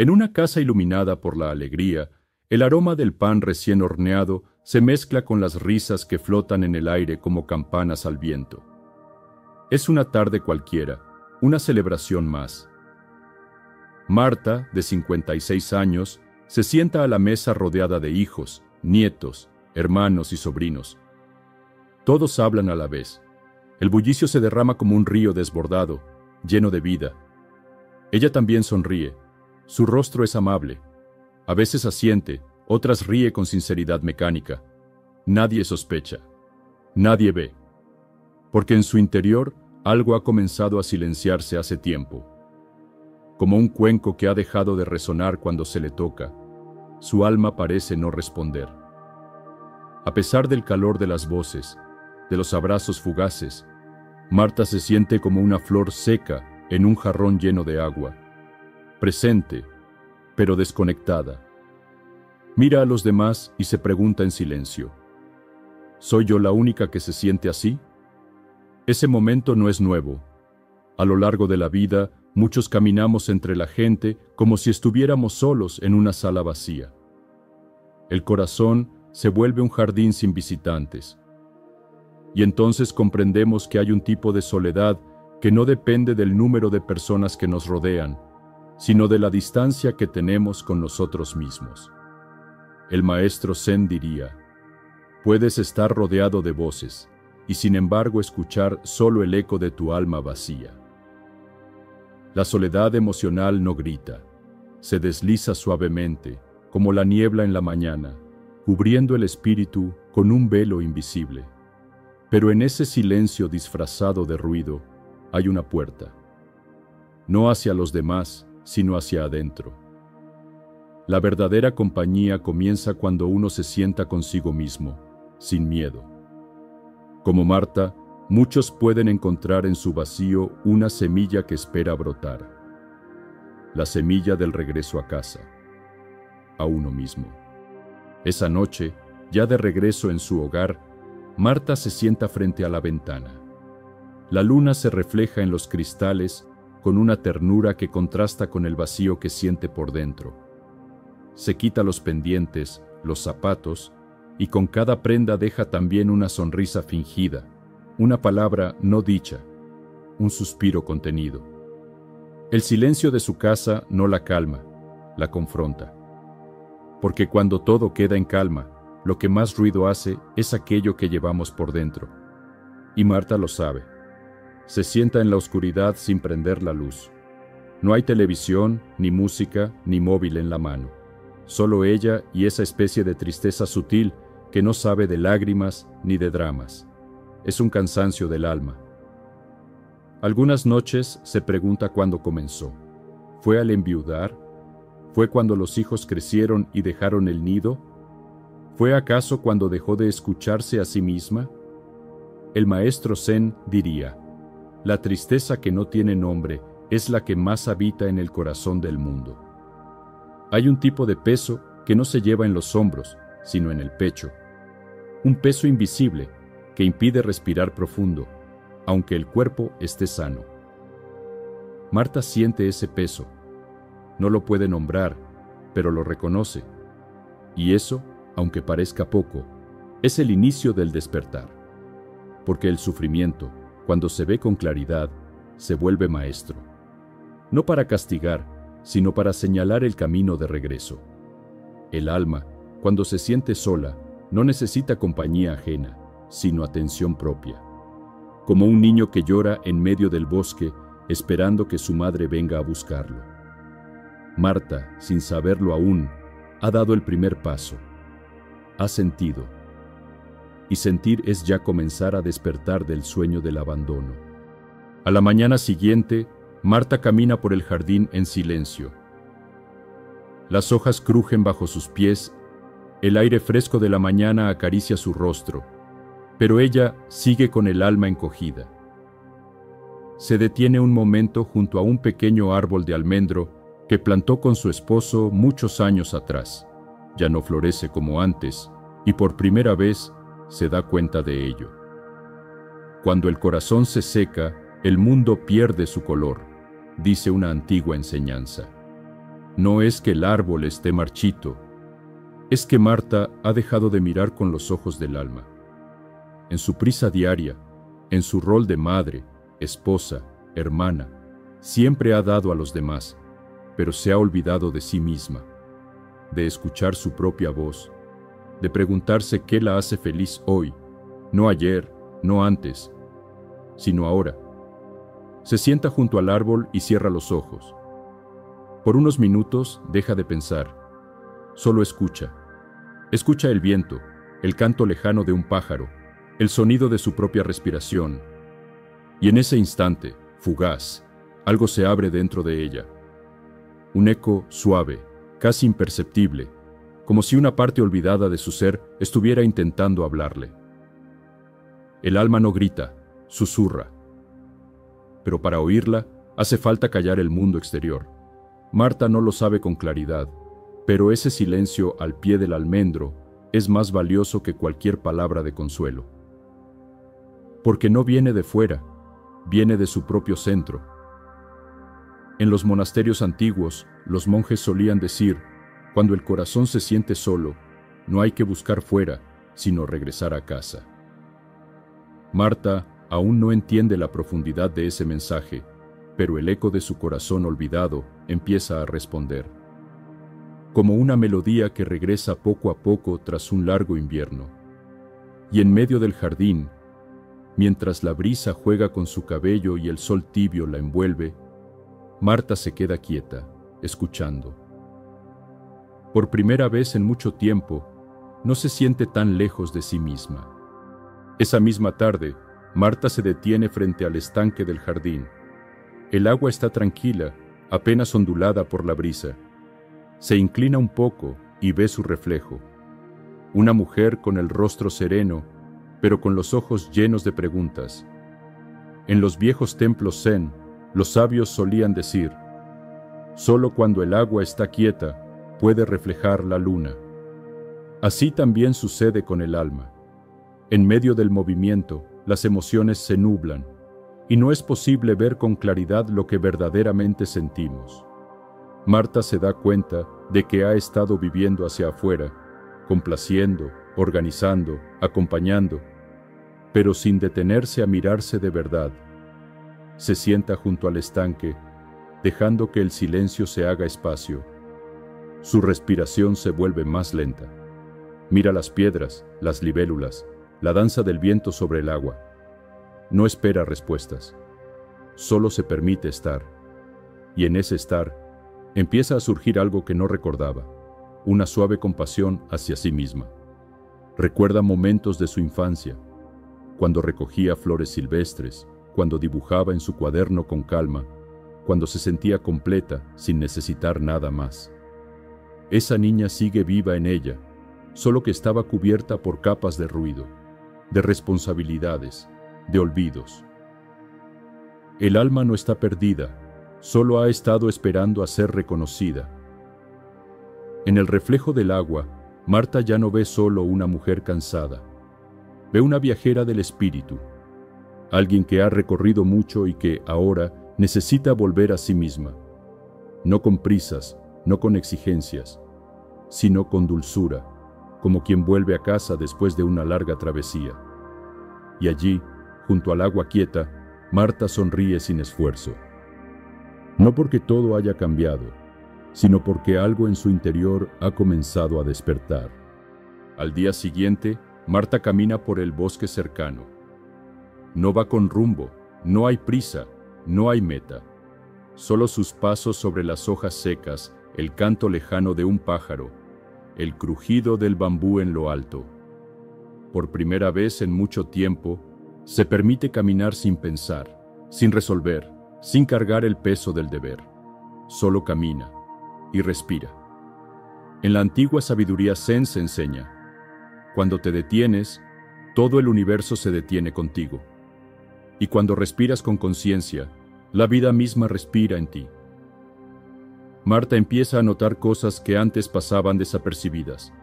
En una casa iluminada por la alegría, el aroma del pan recién horneado se mezcla con las risas que flotan en el aire como campanas al viento. Es una tarde cualquiera, una celebración más. Marta, de 56 años, se sienta a la mesa rodeada de hijos, nietos, hermanos y sobrinos. Todos hablan a la vez. El bullicio se derrama como un río desbordado, lleno de vida. Ella también sonríe. Su rostro es amable. A veces asiente, otras ríe con sinceridad mecánica. Nadie sospecha. Nadie ve. Porque en su interior algo ha comenzado a silenciarse hace tiempo. Como un cuenco que ha dejado de resonar cuando se le toca, su alma parece no responder. A pesar del calor de las voces, de los abrazos fugaces, Marta se siente como una flor seca en un jarrón lleno de agua, presente, pero desconectada. Mira a los demás y se pregunta en silencio, ¿soy yo la única que se siente así? Ese momento no es nuevo. A lo largo de la vida, muchos caminamos entre la gente como si estuviéramos solos en una sala vacía. El corazón se vuelve un jardín sin visitantes. Y entonces comprendemos que hay un tipo de soledad que no depende del número de personas que nos rodean, sino de la distancia que tenemos con nosotros mismos. El maestro Zen diría, puedes estar rodeado de voces, y sin embargo escuchar solo el eco de tu alma vacía. La soledad emocional no grita, se desliza suavemente, como la niebla en la mañana, cubriendo el espíritu con un velo invisible. Pero en ese silencio disfrazado de ruido hay una puerta, no hacia los demás, sino hacia adentro. La verdadera compañía comienza cuando uno se sienta consigo mismo, sin miedo. Como Marta, muchos pueden encontrar en su vacío una semilla que espera brotar. La semilla del regreso a casa, a uno mismo. Esa noche, ya de regreso en su hogar, Marta se sienta frente a la ventana. La luna se refleja en los cristales con una ternura que contrasta con el vacío que siente por dentro. Se quita los pendientes, los zapatos, y con cada prenda deja también una sonrisa fingida, una palabra no dicha, un suspiro contenido. El silencio de su casa no la calma, la confronta. Porque cuando todo queda en calma, lo que más ruido hace es aquello que llevamos por dentro. Y Marta lo sabe. Se sienta en la oscuridad sin prender la luz. No hay televisión, ni música, ni móvil en la mano. Solo ella y esa especie de tristeza sutil que no sabe de lágrimas ni de dramas. Es un cansancio del alma. Algunas noches se pregunta cuándo comenzó. ¿Fue al enviudar? ¿Fue cuando los hijos crecieron y dejaron el nido? ¿Fue acaso cuando dejó de escucharse a sí misma? El maestro Zen diría, la tristeza que no tiene nombre es la que más habita en el corazón del mundo. Hay un tipo de peso que no se lleva en los hombros, sino en el pecho. Un peso invisible que impide respirar profundo, aunque el cuerpo esté sano. Marta siente ese peso. No lo puede nombrar, pero lo reconoce. Y eso, aunque parezca poco, es el inicio del despertar. Porque el sufrimiento, cuando se ve con claridad, se vuelve maestro. No para castigar, sino para señalar el camino de regreso. El alma, cuando se siente sola, no necesita compañía ajena, sino atención propia. Como un niño que llora en medio del bosque, esperando que su madre venga a buscarlo. Marta, sin saberlo aún, ha dado el primer paso. Ha sentido. Y sentir es ya comenzar a despertar del sueño del abandono. A la mañana siguiente, Marta camina por el jardín en silencio. Las hojas crujen bajo sus pies, el aire fresco de la mañana acaricia su rostro, pero ella sigue con el alma encogida. Se detiene un momento junto a un pequeño árbol de almendro que plantó con su esposo muchos años atrás. Ya no florece como antes, y por primera vez se da cuenta de ello. Cuando el corazón se seca, el mundo pierde su color, dice una antigua enseñanza. No es que el árbol esté marchito, es que Marta ha dejado de mirar con los ojos del alma. En su prisa diaria, en su rol de madre, esposa, hermana, siempre ha dado a los demás, pero se ha olvidado de sí misma, de escuchar su propia voz, de preguntarse qué la hace feliz hoy, no ayer, no antes, sino ahora. Se sienta junto al árbol y cierra los ojos. Por unos minutos deja de pensar, solo escucha. Escucha el viento, el canto lejano de un pájaro, el sonido de su propia respiración. Y en ese instante, fugaz, algo se abre dentro de ella. Un eco suave, casi imperceptible, como si una parte olvidada de su ser estuviera intentando hablarle. El alma no grita, susurra. Pero para oírla, hace falta callar el mundo exterior. Marta no lo sabe con claridad, pero ese silencio al pie del almendro es más valioso que cualquier palabra de consuelo. Porque no viene de fuera, viene de su propio centro. En los monasterios antiguos, los monjes solían decir, cuando el corazón se siente solo, no hay que buscar fuera, sino regresar a casa. Marta aún no entiende la profundidad de ese mensaje, pero el eco de su corazón olvidado empieza a responder. Como una melodía que regresa poco a poco tras un largo invierno. Y en medio del jardín, mientras la brisa juega con su cabello y el sol tibio la envuelve, Marta se queda quieta, escuchando. Por primera vez en mucho tiempo, no se siente tan lejos de sí misma. Esa misma tarde, Marta se detiene frente al estanque del jardín. El agua está tranquila, apenas ondulada por la brisa. Se inclina un poco y ve su reflejo. Una mujer con el rostro sereno, pero con los ojos llenos de preguntas. En los viejos templos zen, los sabios solían decir, solo cuando el agua está quieta, puede reflejar la luna. Así también sucede con el alma. En medio del movimiento, las emociones se nublan, y no es posible ver con claridad lo que verdaderamente sentimos. Marta se da cuenta de que ha estado viviendo hacia afuera, complaciendo, organizando, acompañando, pero sin detenerse a mirarse de verdad. Se sienta junto al estanque, dejando que el silencio se haga espacio. Su respiración se vuelve más lenta. Mira las piedras, las libélulas, la danza del viento sobre el agua. No espera respuestas. Solo se permite estar. Y en ese estar, empieza a surgir algo que no recordaba, una suave compasión hacia sí misma. Recuerda momentos de su infancia, cuando recogía flores silvestres, cuando dibujaba en su cuaderno con calma, cuando se sentía completa sin necesitar nada más. Esa niña sigue viva en ella, solo que estaba cubierta por capas de ruido, de responsabilidades, de olvidos. El alma no está perdida, solo ha estado esperando a ser reconocida. En el reflejo del agua, Marta ya no ve solo una mujer cansada, ve una viajera del espíritu, alguien que ha recorrido mucho y que ahora necesita volver a sí misma, no con prisas, no con exigencias, sino con dulzura, como quien vuelve a casa después de una larga travesía. Y allí, junto al agua quieta, Marta sonríe sin esfuerzo. No porque todo haya cambiado, sino porque algo en su interior ha comenzado a despertar. Al día siguiente, Marta camina por el bosque cercano. No va con rumbo, no hay prisa, no hay meta. Solo sus pasos sobre las hojas secas, el canto lejano de un pájaro, el crujido del bambú en lo alto. Por primera vez en mucho tiempo, se permite caminar sin pensar, sin resolver, sin cargar el peso del deber. Solo camina y respira. En la antigua sabiduría zen se enseña, cuando te detienes, todo el universo se detiene contigo. Y cuando respiras con conciencia, la vida misma respira en ti. Marta empieza a notar cosas que antes pasaban desapercibidas.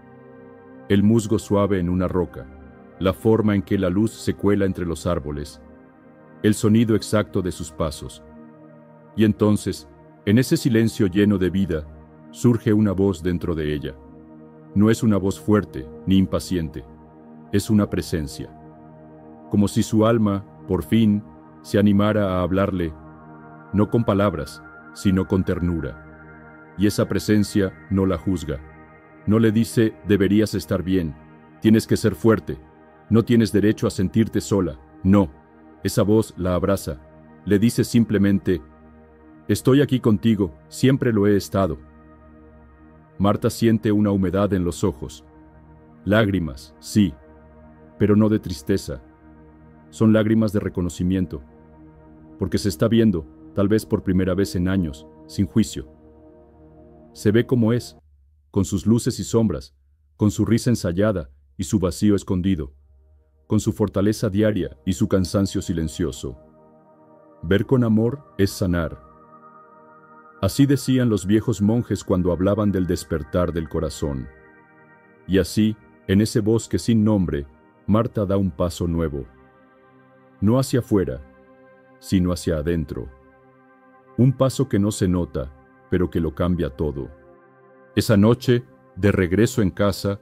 El musgo suave en una roca, la forma en que la luz se cuela entre los árboles, el sonido exacto de sus pasos. Y entonces, en ese silencio lleno de vida, surge una voz dentro de ella. No es una voz fuerte ni impaciente, es una presencia. Como si su alma, por fin, se animara a hablarle, no con palabras, sino con ternura. Y esa presencia no la juzga. No le dice, deberías estar bien, tienes que ser fuerte, no tienes derecho a sentirte sola. No, esa voz la abraza, le dice simplemente, estoy aquí contigo, siempre lo he estado. Marta siente una humedad en los ojos. Lágrimas, sí, pero no de tristeza. Son lágrimas de reconocimiento, porque se está viendo, tal vez por primera vez en años, sin juicio. Se ve como es, con sus luces y sombras, con su risa ensayada y su vacío escondido, con su fortaleza diaria y su cansancio silencioso. Ver con amor es sanar. Así decían los viejos monjes cuando hablaban del despertar del corazón. Y así, en ese bosque sin nombre, Marta da un paso nuevo. No hacia afuera, sino hacia adentro. Un paso que no se nota, pero que lo cambia todo. Esa noche, de regreso en casa,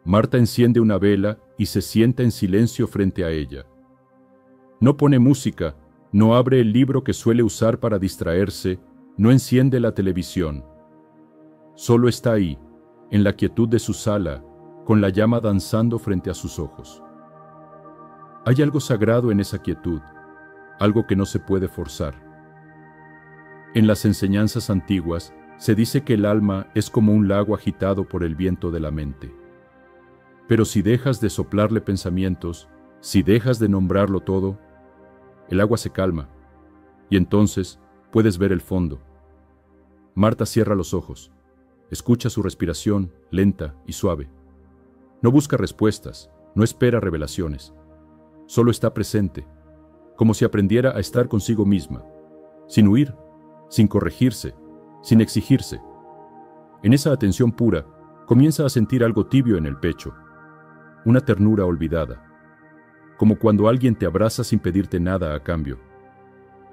Marta enciende una vela y se sienta en silencio frente a ella. No pone música, no abre el libro que suele usar para distraerse, no enciende la televisión. Solo está ahí, en la quietud de su sala, con la llama danzando frente a sus ojos. Hay algo sagrado en esa quietud, algo que no se puede forzar. En las enseñanzas antiguas se dice que el alma es como un lago agitado por el viento de la mente. Pero si dejas de soplarle pensamientos, si dejas de nombrarlo todo, el agua se calma, y entonces puedes ver el fondo. Marta cierra los ojos, escucha su respiración lenta y suave. No busca respuestas, no espera revelaciones. Solo está presente, como si aprendiera a estar consigo misma, sin huir, sin corregirse, sin exigirse. En esa atención pura, comienza a sentir algo tibio en el pecho, una ternura olvidada, como cuando alguien te abraza sin pedirte nada a cambio,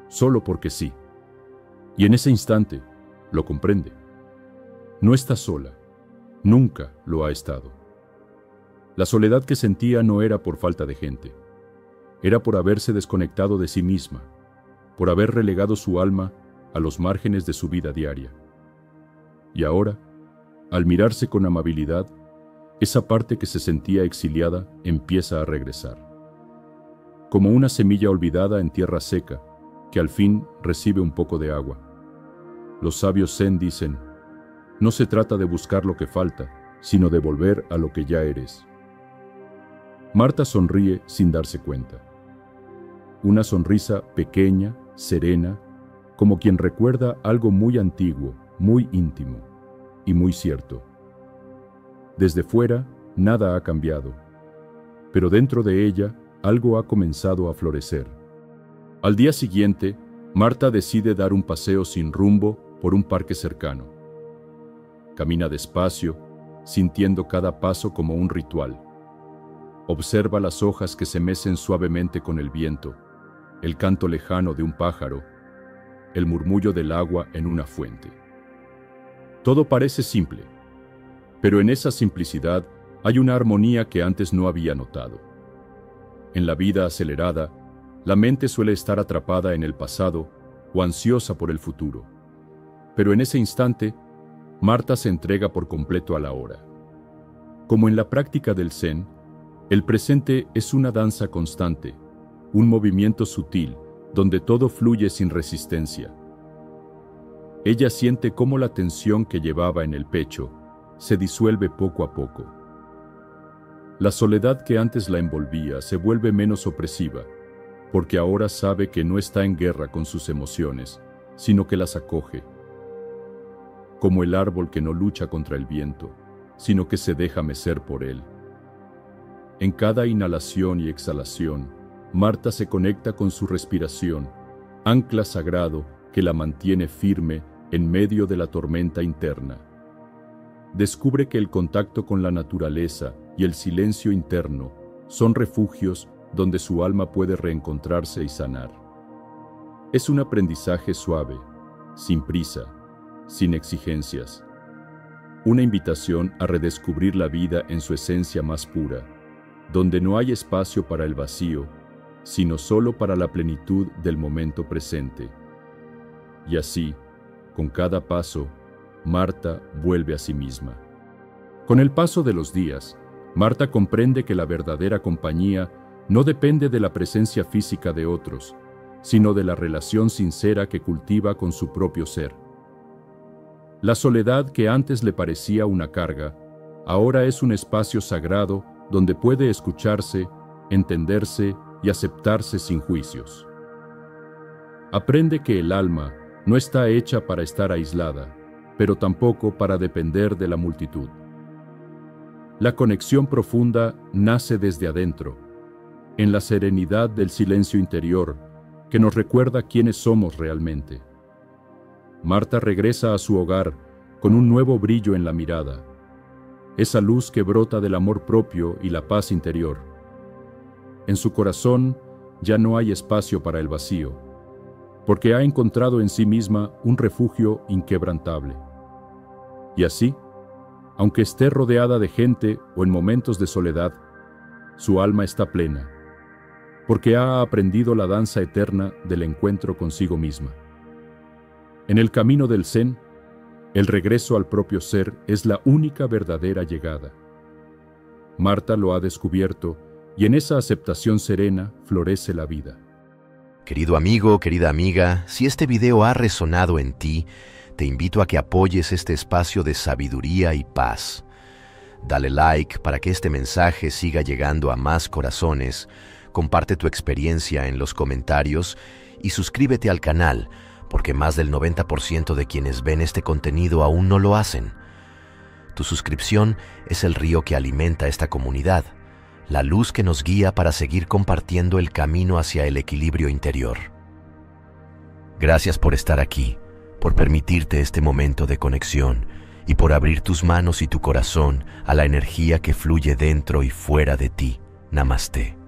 solo porque sí. Y en ese instante, lo comprende. No está sola, nunca lo ha estado. La soledad que sentía no era por falta de gente, era por haberse desconectado de sí misma, por haber relegado su alma a los márgenes de su vida diaria. Y ahora, al mirarse con amabilidad, esa parte que se sentía exiliada empieza a regresar. Como una semilla olvidada en tierra seca, que al fin recibe un poco de agua. Los sabios zen dicen, no se trata de buscar lo que falta, sino de volver a lo que ya eres. Marta sonríe sin darse cuenta. Una sonrisa pequeña, serena, como quien recuerda algo muy antiguo, muy íntimo y muy cierto. Desde fuera, nada ha cambiado, pero dentro de ella, algo ha comenzado a florecer. Al día siguiente, Marta decide dar un paseo sin rumbo por un parque cercano. Camina despacio, sintiendo cada paso como un ritual. Observa las hojas que se mecen suavemente con el viento, el canto lejano de un pájaro, el murmullo del agua en una fuente. Todo parece simple, pero en esa simplicidad hay una armonía que antes no había notado. En la vida acelerada, la mente suele estar atrapada en el pasado o ansiosa por el futuro. Pero en ese instante, Marta se entrega por completo a la hora. Como en la práctica del Zen, el presente es una danza constante, un movimiento sutil, donde todo fluye sin resistencia. Ella siente cómo la tensión que llevaba en el pecho se disuelve poco a poco. La soledad que antes la envolvía se vuelve menos opresiva, porque ahora sabe que no está en guerra con sus emociones, sino que las acoge. Como el árbol que no lucha contra el viento, sino que se deja mecer por él. En cada inhalación y exhalación, Marta se conecta con su respiración, ancla sagrado que la mantiene firme en medio de la tormenta interna. Descubre que el contacto con la naturaleza y el silencio interno son refugios donde su alma puede reencontrarse y sanar. Es un aprendizaje suave, sin prisa, sin exigencias, una invitación a redescubrir la vida en su esencia más pura, donde no hay espacio para el vacío, sino solo para la plenitud del momento presente. Y así, con cada paso, Marta vuelve a sí misma. Con el paso de los días, Marta comprende que la verdadera compañía no depende de la presencia física de otros, sino de la relación sincera que cultiva con su propio ser. La soledad que antes le parecía una carga, ahora es un espacio sagrado donde puede escucharse, entenderse y aceptarse sin juicios. Aprende que el alma no está hecha para estar aislada, pero tampoco para depender de la multitud. La conexión profunda nace desde adentro, en la serenidad del silencio interior que nos recuerda quiénes somos realmente. Marta regresa a su hogar con un nuevo brillo en la mirada, esa luz que brota del amor propio y la paz interior. En su corazón ya no hay espacio para el vacío, porque ha encontrado en sí misma un refugio inquebrantable. Y así, aunque esté rodeada de gente o en momentos de soledad, su alma está plena, porque ha aprendido la danza eterna del encuentro consigo misma. En el camino del Zen, el regreso al propio ser es la única verdadera llegada. Marta lo ha descubierto y en esa aceptación serena florece la vida. Querido amigo, querida amiga, si este video ha resonado en ti, te invito a que apoyes este espacio de sabiduría y paz. Dale like para que este mensaje siga llegando a más corazones, comparte tu experiencia en los comentarios y suscríbete al canal, porque más del 90% de quienes ven este contenido aún no lo hacen. Tu suscripción es el río que alimenta esta comunidad, la luz que nos guía para seguir compartiendo el camino hacia el equilibrio interior. Gracias por estar aquí, por permitirte este momento de conexión y por abrir tus manos y tu corazón a la energía que fluye dentro y fuera de ti. Namaste.